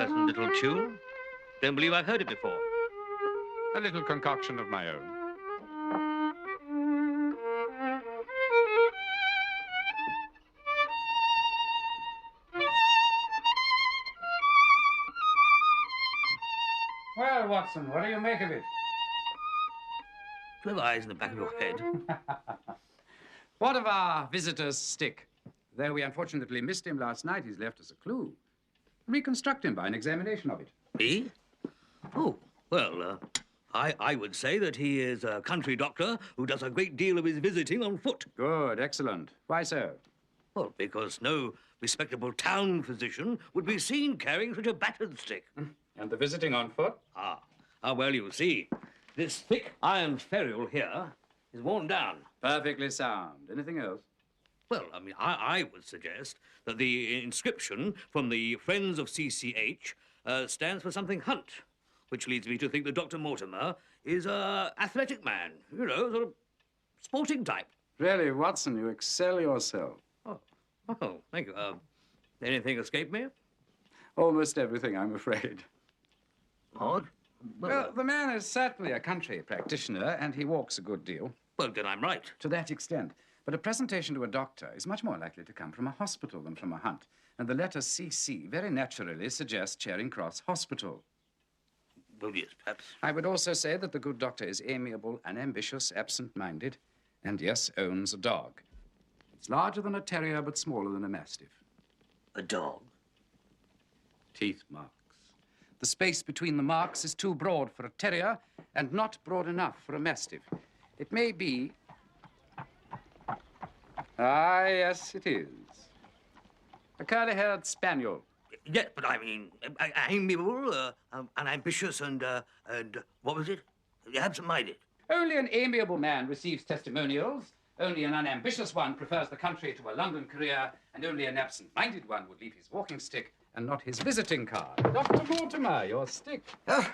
pleasant little tune. Don't believe I've heard it before. A little concoction of my own. Well, Watson, what do you make of it? Do you have eyes in the back of your head? What of our visitor's stick? Though we unfortunately missed him last night, he's left us a clue. Reconstruct him by an examination of it. Me? Oh, well, I would say that he is a country doctor who does a great deal of his visiting on foot. Good, excellent. Why so? Well, because no respectable town physician would be seen carrying such a battered stick. And the visiting on foot? Well, you see, this thick iron ferrule here is worn down. Perfectly sound. Anything else? Well, I mean, I would suggest that the inscription from the Friends of CCH stands for something Hunt, which leads me to think that Dr. Mortimer is a athletic man, you know, sort of sporting type. Really, Watson, you excel yourself. Oh, thank you. Anything escape me? Almost everything, I'm afraid. Odd? Well, the man is certainly a country practitioner, and he walks a good deal. Well, then I'm right. To that extent. But a presentation to a doctor is much more likely to come from a hospital than from a hunt. And the letter CC very naturally suggests Charing Cross Hospital. Well, yes, perhaps. I would also say that the good doctor is amiable, unambitious, absent-minded, and, yes, owns a dog. It's larger than a terrier, but smaller than a mastiff. A dog? Teeth marks. The space between the marks is too broad for a terrier and not broad enough for a mastiff. It may be... Ah, yes, it is. A curly-haired spaniel. Yes, but I mean, amiable, unambitious, and what was it? Absent-minded. Only an amiable man receives testimonials. Only an unambitious one prefers the country to a London career, and only an absent-minded one would leave his walking stick and not his visiting card. Dr. Mortimer, your stick. Oh,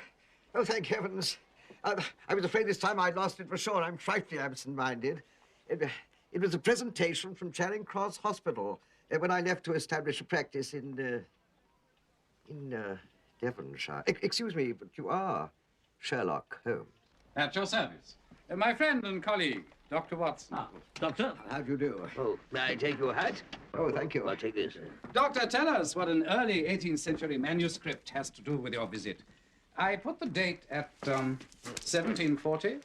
thank heavens. I was afraid this time I'd lost it for sure. I'm frightfully absent-minded. It was a presentation from Charing Cross Hospital when I left to establish a practice in Devonshire. Excuse me, but you are Sherlock Holmes. At your service. My friend and colleague, Dr. Watson. Doctor? How do you do? Oh, may I take your hat? Oh, thank you. I'll take this. Doctor, tell us what an early 18th century manuscript has to do with your visit. I put the date at 1740.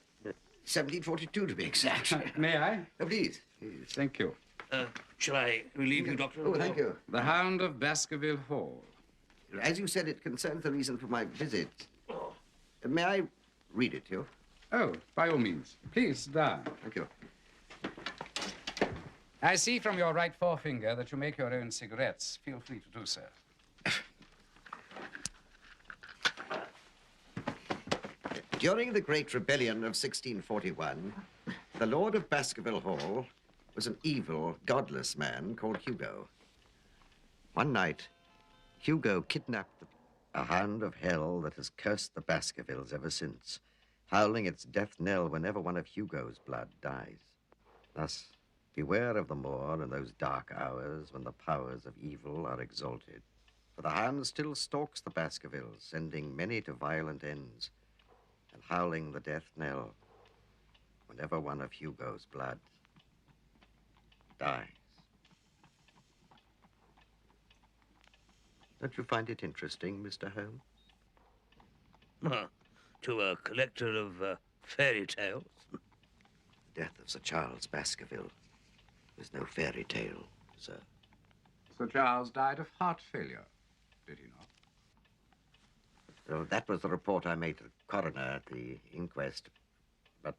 1742, to be exact. May I? Oh, please. Thank you. Shall I relieve you, Doctor? Oh, thank you. The Hound of Baskerville Hall. As you said, it concerns the reason for my visit. May I read it to you? Oh, by all means. Please, sit down. Thank you. I see from your right forefinger that you make your own cigarettes. Feel free to do so. During the Great Rebellion of 1641, the Lord of Baskerville Hall was an evil, godless man called Hugo. One night, Hugo kidnapped a hound of hell that has cursed the Baskervilles ever since, howling its death knell whenever one of Hugo's blood dies. Thus, beware of the moor in those dark hours when the powers of evil are exalted. For the hound still stalks the Baskervilles, sending many to violent ends, and howling the death knell whenever one of Hugo's blood dies. Don't you find it interesting, Mr. Holmes? To a collector of fairy tales. The death of Sir Charles Baskerville was no fairy tale, sir. Sir Charles died of heart failure, did he not? So that was the report I made to the coroner at the inquest. But,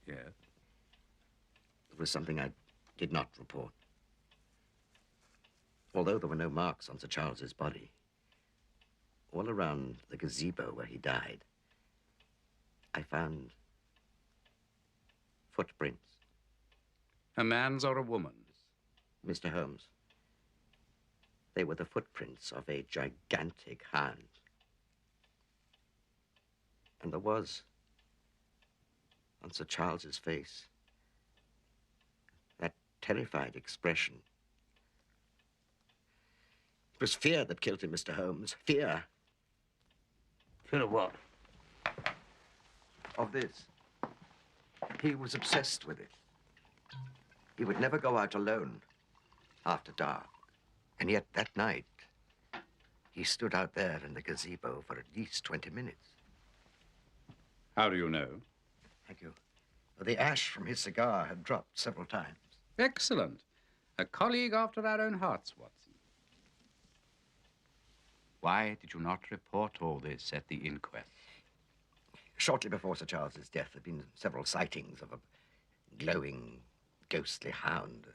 Yes. it was something I did not report. Although there were no marks on Sir Charles's body, all around the gazebo where he died, I found footprints. A man's or a woman's? Mr. Holmes, they were the footprints of a gigantic hound. And there was, on Sir Charles's face, that terrified expression. It was fear that killed him, Mr. Holmes. Fear. Fear of what? Of this. He was obsessed with it. He would never go out alone after dark. And yet that night, he stood out there in the gazebo for at least 20 minutes. How do you know? Thank you. The ash from his cigar had dropped several times. Excellent. A colleague after our own hearts, Watson. Why did you not report all this at the inquest? Shortly before Sir Charles's death, there had been several sightings of a glowing, ghostly hound.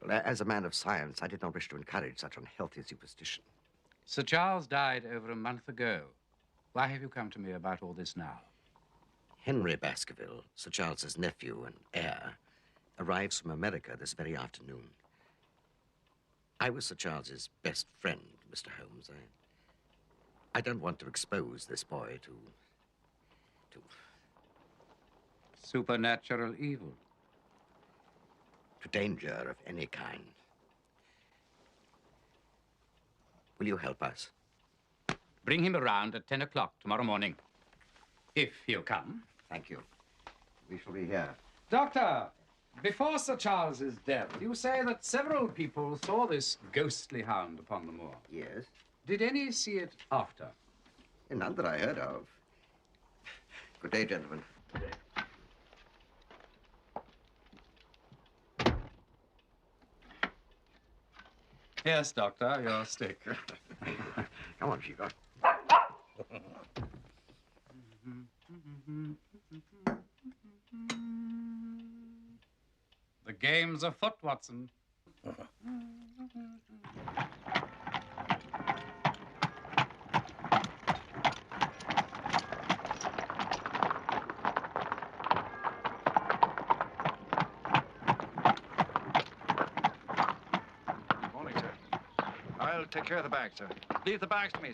As a man of science, I did not wish to encourage such unhealthy superstition. Sir Charles died over a month ago. Why have you come to me about all this now? Henry Baskerville, Sir Charles's nephew and heir, arrives from America this very afternoon. I was Sir Charles's best friend, Mr. Holmes. I don't want to expose this boy to Supernatural evil. danger of any kind. Will you help us? Bring him around at 10 o'clock tomorrow morning. If he'll come. Thank you. We shall be here. Doctor, before Sir Charles's death, you say that several people saw this ghostly hound upon the moor. Yes? Did any see it after? None that I heard of. Good day, gentlemen. Yes, Doctor, your stick. Come on, Chico. The game's afoot, Watson. Morning, sir. I'll take care of the bag, sir. Leave the bags to me, sir.